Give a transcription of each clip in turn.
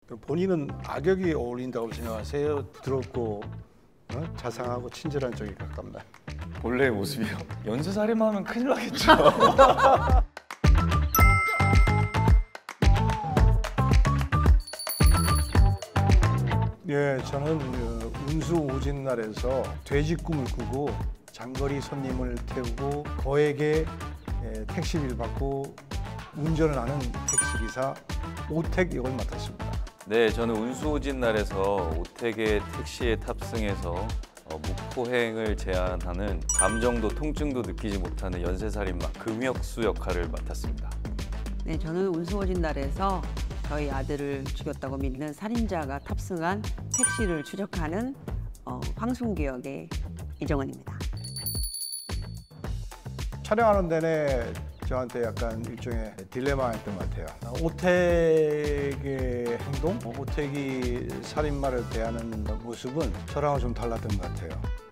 본인은 악역이 어울린다고 생각하세요? 부드럽고 자상하고 친절한 쪽이 가깝나요? 본래의 모습이요? 연쇄살인만 하면 큰일 나겠죠. 예, 저는 운수 오진 날에서 돼지 꿈을 꾸고 장거리 손님을 태우고 거액의 택시비를 받고 운전을 하는 택시기사 오택 역을 맡았습니다. 네, 저는 운수오진 날에서 오택의 택시에 탑승해서 무포행을 제한하는 감정도 통증도 느끼지 못하는 연쇄살인마 금혁수 역할을 맡았습니다. 네, 저는 운수오진 날에서 저희 아들을 죽였다고 믿는 살인자가 탑승한 택시를 추적하는 황순기 역의 이정은입니다. 촬영하는 내내 저한테 약간 일종의 딜레마였던 것 같아요. 오택의 행동, 오택이 살인마를 대하는 모습은 저랑은 좀 달랐던 것 같아요.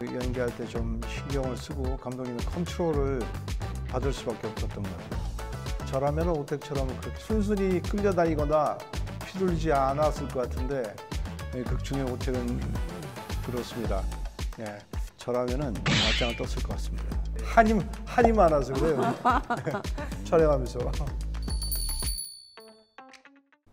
연기할 때 좀 신경을 쓰고 감독님의 컨트롤을 받을 수밖에 없었던 것 같아요. 저라면 오택처럼 그렇게 순순히 끌려다니거나 휘둘리지 않았을 것 같은데 극 중에 오택은 그렇습니다. 예, 저라면은 맞짱을 떴을 것 같습니다. 한이 많아서 그래요. 촬영하면서.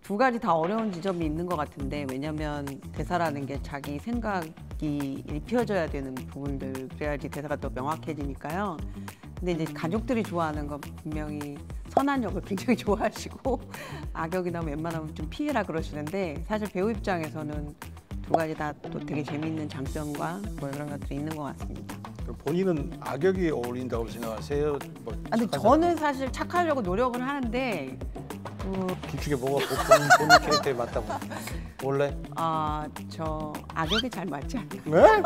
두 가지 다 어려운 지점이 있는 것 같은데, 왜냐하면 대사라는 게 자기 생각이 입혀져야 되는 부분들, 그래야지 대사가 더 명확해지니까요. 근데 이제 가족들이 좋아하는 건 분명히 선한 역을 굉장히 좋아하시고 악역이 나오면 웬만하면 좀 피해라 그러시는데, 사실 배우 입장에서는 두 가지 다 또 되게 재미있는 장점과 뭐 그런 것들이 있는 것 같습니다. 본인은 악역이 어울린다고 생각하세요? 근데 저는 사실 착하려고 노력을 하는데 기축에 뭐가 본인 캐릭터에 맞다고 원래? 저 악역이 잘 맞지 않나요? 네?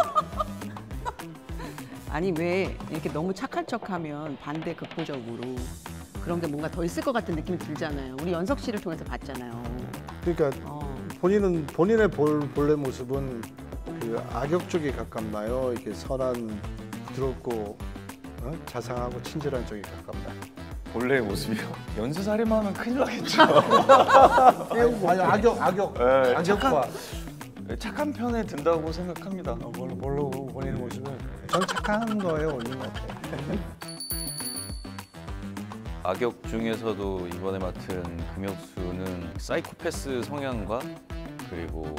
아니 왜 이렇게 너무 착한 척하면 반대 극보적으로 그런 게 뭔가 더 있을 것 같은 느낌이 들잖아요. 우리 연석 씨를 통해서 봤잖아요. 그러니까 본인은 본인의 본래 모습은 그 악역 쪽에 가깝나요? 이렇게 선한 부드럽고 자상하고 친절한 쪽에 가깝나요? 본래의 모습이요? 연쇄살인만 하면 큰일 나겠죠. 아니 악역. 네, 악역과 착한 편에 든다고 생각합니다. 뭘로 본인의 모습은 저는 착한 거예요, 올린 것 같아요. 악역 중에서도 이번에 맡은 금혁수는 사이코패스 성향과 그리고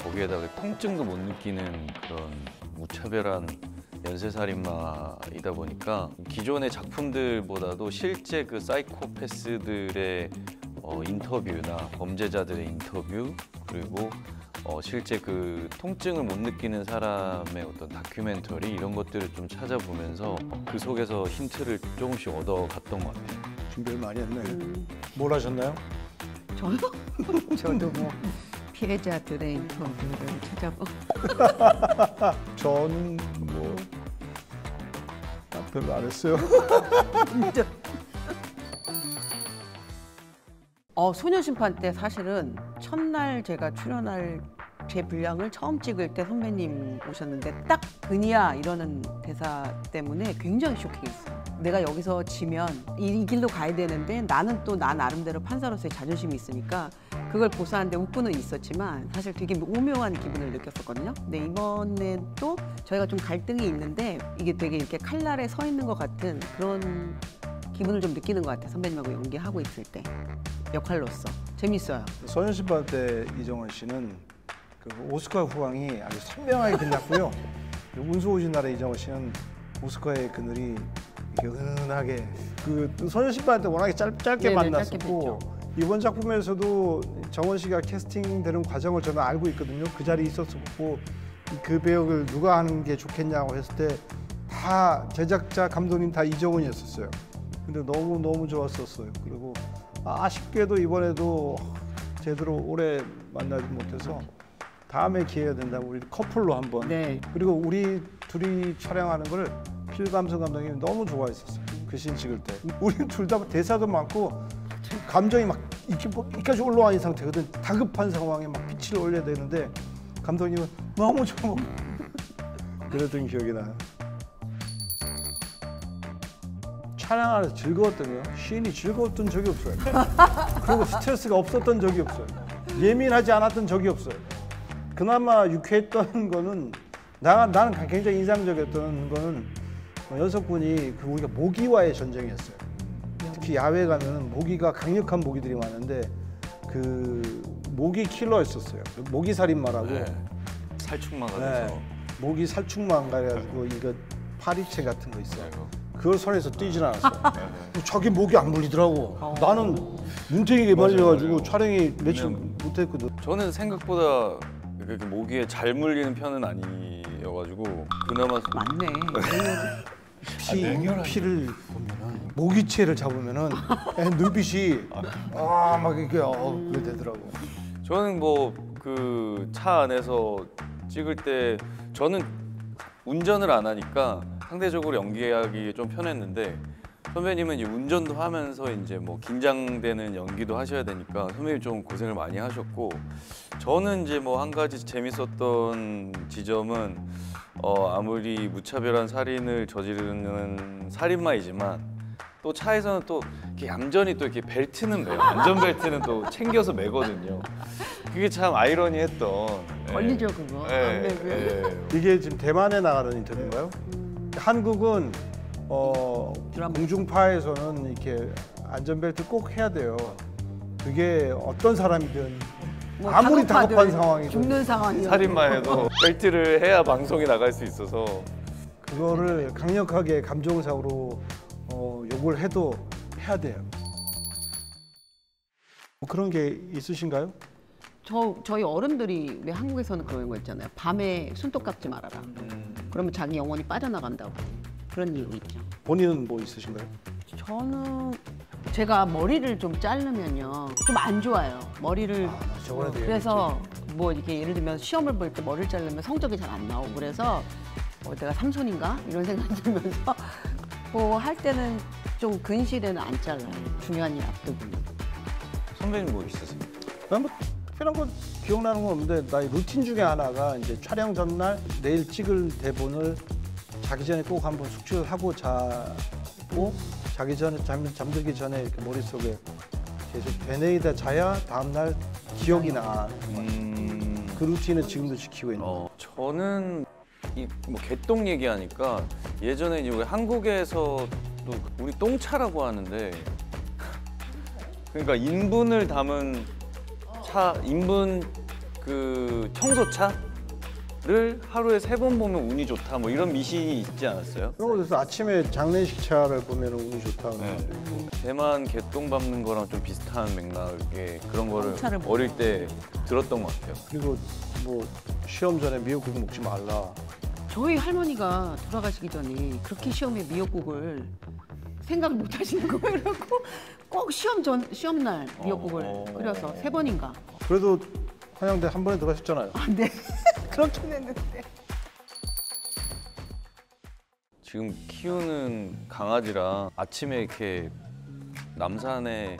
거기에다가 통증도 못 느끼는 그런 무차별한 연쇄살인마이다 보니까 기존의 작품들보다도 실제 그 사이코패스들의 인터뷰나 범죄자들의 인터뷰 그리고 실제 그 통증을 못 느끼는 사람의 어떤 다큐멘터리 이런 것들을 좀 찾아보면서 그 속에서 힌트를 조금씩 얻어갔던 것 같아요. 준비를 많이 했네. 뭘 하셨나요? 저요? 저도 뭐 피해자들의 인터뷰를 찾아보고 저는 뭐 별로 안 했어요. 소녀심판 때 사실은 첫날 제가 출연할 제 분량을 처음 찍을 때 선배님 오셨는데 딱 그니야 이러는 대사 때문에 굉장히 쇼킹했어요. 내가 여기서 지면 이 길로 가야 되는데 나는 또 나 나름대로 판사로서의 자존심이 있으니까 그걸 고사하는데 웃고는 있었지만 사실 되게 오묘한 기분을 느꼈었거든요. 근데 이번에 또 저희가 좀 갈등이 있는데 이게 되게 이렇게 칼날에 서 있는 것 같은 그런 기분을 좀 느끼는 것 같아요. 선배님하고 연기하고 있을 때 역할로서 재밌어요. 소녀심판 때 이정은 씨는 그 오스카 후광이 아주 선명하게 빛났고요. 운수오진 날의 이정은 씨는 오스카의 그늘이 이렇게 은은하게 그 소녀심판 때 워낙에 짧게 만났었고 이번 작품에서도 정원 씨가 캐스팅되는 과정을 저는 알고 있거든요. 그 자리에 있었고 그 배역을 누가 하는 게 좋겠냐고 했을 때 다 제작자 감독님 다 이정은이었었어요. 근데 너무 좋았었어요. 그리고 아쉽게도 이번에도 제대로 오래 만나지 못해서 다음에 기회가 된다면 우리 커플로 한번. 네. 그리고 우리 둘이 촬영하는 거를 필감성 감독님이 너무 좋아했었어요. 그 씬 찍을 때. 우리 둘 다 대사도 많고 감정이 막 이까지 올라와 있는 상태거든. 다급한 상황에 막 피치를 올려야 되는데 감독님은 너무 좋아. 그랬던 기억이 나요. 촬영하면서 즐거웠다고요? 씬이 즐거웠던 적이 없어요. 그리고 스트레스가 없었던 적이 없어요. 예민하지 않았던 적이 없어요. 그나마 유쾌했던 거는 나는 굉장히 인상적이었던 거는 연석군이 그 우리가 모기와의 전쟁이었어요. 특히 야외 가면은 모기가 강력한 모기들이 많은데 그 모기 킬러였었어요. 모기 살인마라고. 네. 살충마가 네. 돼서. 모기 살충망 가지고 이거 파리채 같은 거 있어요. 아이고. 그걸 손에서 뛰진 않았어. 네. 저기 모기 안 물리더라고. 나는 눈탱이에 말려가지고 맞아요. 촬영이 며칠 왜냐면- 못했거든. 저는 생각보다 그렇게 모기에 잘 물리는 편은 아니어가지고 그나마 맞네. 피를 보면은 모기채를 잡으면은 애 눈빛이 막 이렇게 그래 되더라고. 저는 뭐 그 차 안에서 찍을 때 저는 운전을 안 하니까 상대적으로 연기하기 좀 편했는데 선배님은 이제 운전도 하면서 이제 뭐 긴장되는 연기도 하셔야 되니까 선배님 좀 고생을 많이 하셨고 저는 이제 뭐 한 가지 재밌었던 지점은 아무리 무차별한 살인을 저지르는 살인마이지만 또 차에서는 또 이렇게 얌전히 또 이렇게 벨트는 매요. 안전벨트는 또 챙겨서 매거든요. 그게 참 아이러니했던. 걸리죠 그거. 안 매면. 이게 지금 대만에 나가는 인터뷰인가요? 한국은 드라마. 공중파에서는 이렇게 안전벨트 꼭 해야 돼요. 그게 어떤 사람이든 뭐 아무리 다급하든 다급한 상황이든 죽는 상황이요. 살인마에도 벨트를 해야 방송이 나갈 수 있어서 그거를 강력하게 감정상으로 욕을 해도 해야 돼요. 뭐 그런 게 있으신가요? 저희 어른들이 왜 한국에서는 그런 거 있잖아요. 밤에 손톱 깎지 말아라. 그러면 자기 영혼이 빠져나간다고. 그런 이유 있죠. 본인은 뭐 있으신가요? 저는 제가 머리를 좀 자르면요 좀 안 좋아요. 머리를 저번에도 그래서 뭐 이렇게 예를 들면 시험을 볼 때 머리를 자르면 성적이 잘 안 나오고 그래서 내가 삼손인가 이런 생각이 들면서 뭐 할 때는 좀 근실에는 안 잘라요. 중요한 일 앞두고. 선배님 뭐 있으세요? 난뭐 특별한 거 기억나는 건 없는데 나의 루틴 중에 하나가 이제 촬영 전날 내일 찍을 대본을 자기 전에 꼭 한번 숙지를 하고 자고 자기 전에 잠들기 전에 이렇게 머릿속에 계속 되뇌이다 자야 다음 날 기억이 나. 그 루틴을 지금도 지키고 있는 거예요. 저는 이 뭐 개똥 얘기하니까 예전에 이제 우리 한국에서도 우리 똥차라고 하는데 그러니까 인분을 담은 차, 인분 그 청소차를 하루에 3번 보면 운이 좋다 뭐 이런 미신이 있지 않았어요? 그래서 아침에 장례식 차를 보면 운이 좋다. 네. 대만 개똥 밟는 거랑 좀 비슷한 맥락의 그런 거를 똥차를 어릴 때 들었던 것 같아요. 그리고 뭐 시험 전에 미역국 먹지 말라. 저희 할머니가 돌아가시기 전에 그렇게 시험에 미역국을 생각을 못 하시는 거예요. 그래갖고 꼭 시험날 미역국을 끓여서 3번인가. 그래도 한양대 한 번에 들어가셨잖아요. 네. 그렇긴 했는데. 지금 키우는 강아지랑 아침에 이렇게 남산에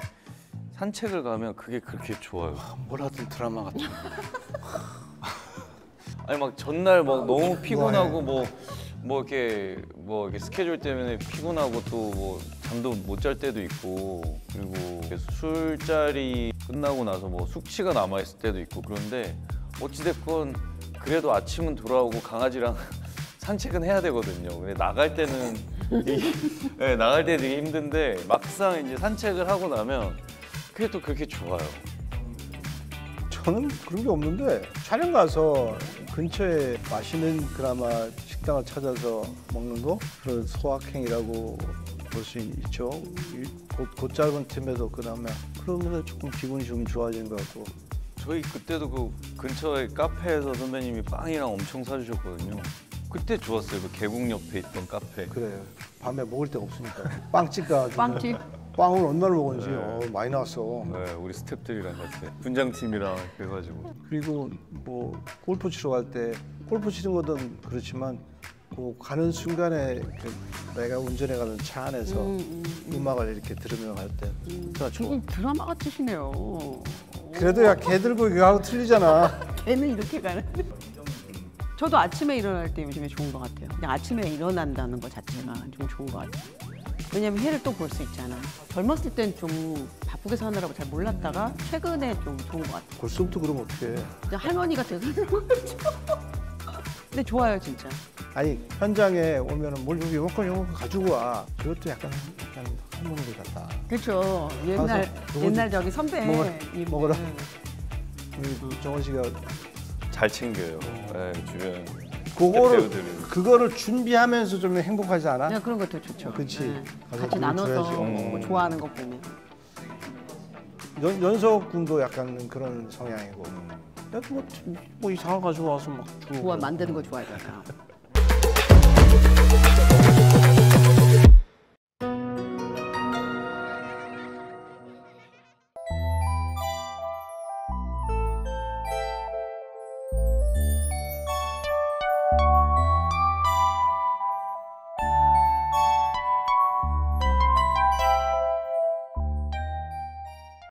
산책을 가면 그게 그렇게 좋아요. 뭘 하든 드라마 같은. 아니 막 전날 막 너무 피곤하고 뭐 이렇게 스케줄 때문에 피곤하고 또 뭐 잠도 못 잘 때도 있고 그리고 술자리 끝나고 나서 뭐 숙취가 남아 있을 때도 있고 그런데 어찌됐건 그래도 아침은 돌아오고 강아지랑 산책은 해야 되거든요. 근데 나갈 때는 나갈 때 되게 힘든데 막상 이제 산책을 하고 나면 그게 또 그렇게 좋아요. 저는 그런 게 없는데 촬영 가서 근처에 맛있는 그나마 식당을 찾아서 먹는 거 그런 소확행이라고 볼 수 있죠. 곧 짧은 틈에도 그나마 그러면 조금 기분이 좀 좋아지는 것 같고. 저희 그때도 그 근처에 카페에서 선배님이 빵이랑 엄청 사주셨거든요. 그때 좋았어요. 그 계곡 옆에 있던 카페. 그래요. 밤에 먹을 데가 없으니까 빵집 가가지고 빵집. 빵을 얼마나 먹었는지 네. 많이 나왔어. 네, 우리 스태프들이랑 같이 분장팀이랑 그래가지고 그리고 뭐 골프 치러 갈 때 골프 치는 것은 그렇지만 그 가는 순간에 내가 운전해 가는 차 안에서 음악을 이렇게 들으며 갈 때 진짜 좋아. 지금 드라마 같으시네요. 그래도 야 개 들고 이거 하고 틀리잖아. 걔는 이렇게 가는데. 저도 아침에 일어날 때 요즘에 좋은 것 같아요. 그냥 아침에 일어난다는 것 자체가 좀 좋은 것 같아요. 왜냐면 해를 또 볼 수 있잖아. 젊었을 땐 좀 바쁘게 사느라고 잘 몰랐다가 최근에 좀 좋은 것 같아. 벌써부터 그러면 어떡해. 그냥 할머니가 돼서 거죠. 근데 좋아요 진짜. 아니 현장에 오면은 뭘 여기 이거 가지고 와. 그것도 약간 할머니들 같다. 그렇죠. 옛날 가서 옛날 저기 선배 먹어라. 응. 우리 정원 씨가 잘 챙겨요. 네, 주변 그거를 배우들은. 그거를 준비하면서 좀 행복하지 않아? 그냥 그런 것도 좋죠. 그치. 네. 가서 같이 그걸 나눠서 줘야지. 뭐 좋아하는 거 보면. 연석 군도 약간 그런 성향이고. 뭐 이상한 거 가지고 와서 막 주고. 좋아 만드는 거 좋아해요.